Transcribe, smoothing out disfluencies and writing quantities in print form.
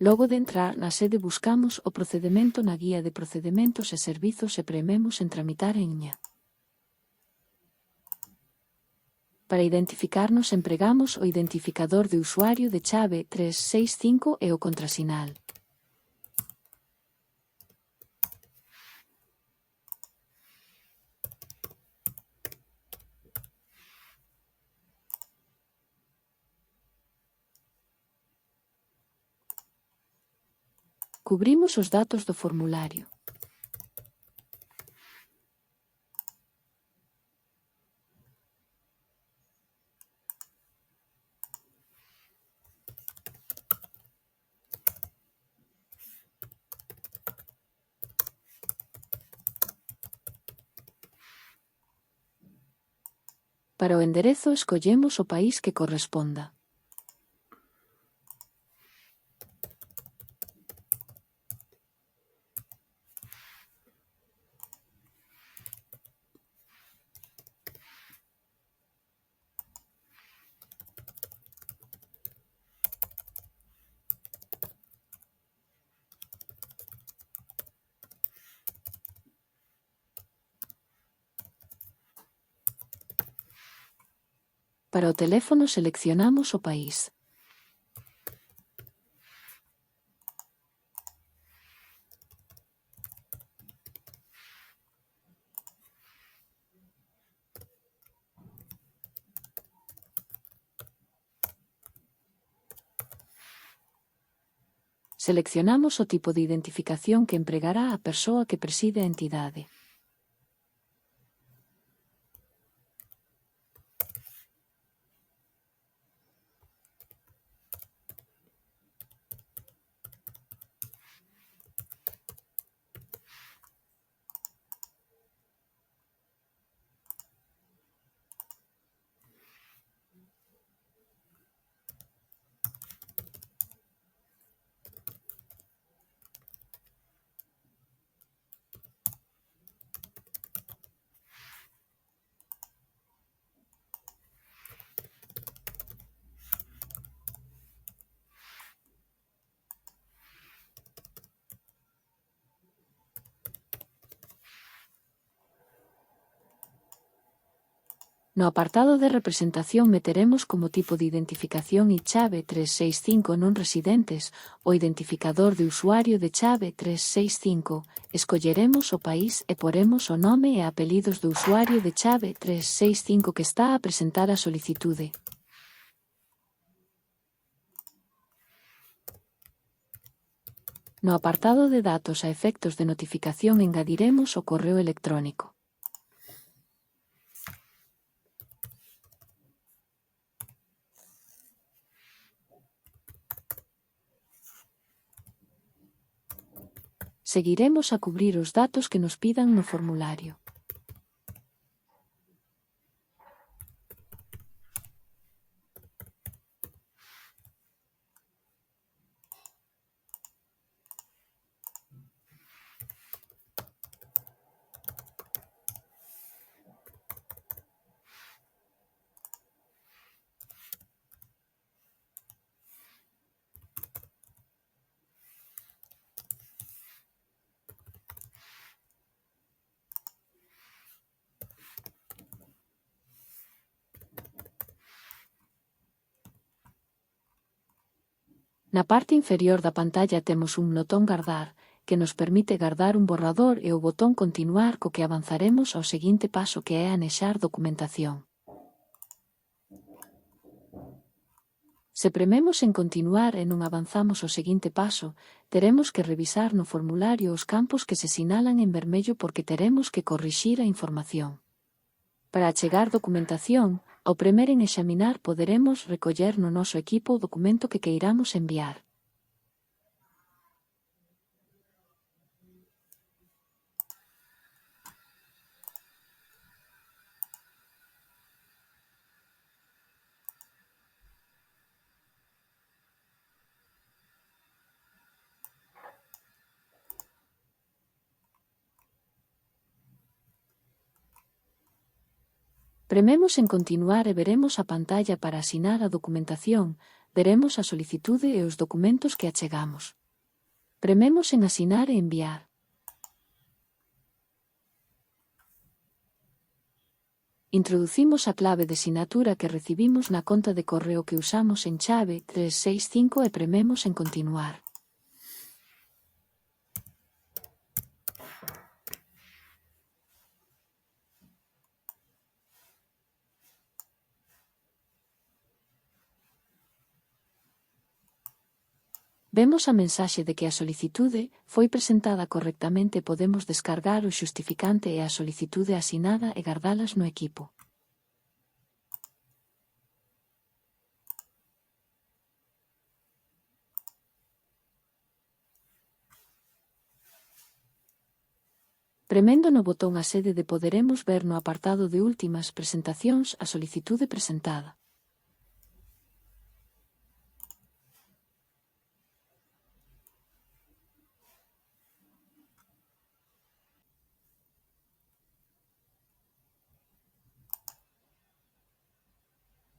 Logo de entrar na sede buscamos o procedemento na guía de procedementos e servizos e prememos en tramitar en ñ. Para identificarnos empregamos o identificador de usuario de chave 365 e o contrasinal. Cubrimos os datos do formulario. Para o enderezo escollemos o país que corresponda. Para o teléfono seleccionamos o país. Seleccionamos o tipo de identificación que empregará a persoa que preside a entidade. No apartado de representación meteremos como tipo de identificación e chave 365 non residentes o identificador de usuario de chave 365, escolleremos o país e poremos o nome e apelidos do usuario de chave 365 que está a presentar a solicitude. No apartado de datos a efectos de notificación engadiremos o correo electrónico. Seguiremos a cubrir os datos que nos pidan no formulario. Na parte inferior da pantalla temos un botón Guardar, que nos permite guardar un borrador e o botón Continuar co que avanzaremos ao seguinte paso que é anexar documentación. Se prememos en Continuar e non avanzamos ao seguinte paso, teremos que revisar no formulario os campos que se sinalan en vermello porque teremos que corrixir a información. Para achegar documentación, ao premer en Examinar poderemos recoller no noso equipo o documento que queiramos enviar. Prememos en Continuar e veremos a pantalla para asinar a documentación, veremos a solicitude e os documentos que achegamos. Prememos en asinar e enviar. Introducimos a clave de sinatura que recibimos na conta de correo que usamos en chave 365 e prememos en continuar. Vemos a mensaxe de que a solicitude foi presentada correctamente e podemos descargar o xustificante e a solicitude asinada e gardalas no equipo. Premendo no botón A sede de poderemos ver no apartado de últimas presentacións a solicitude presentada.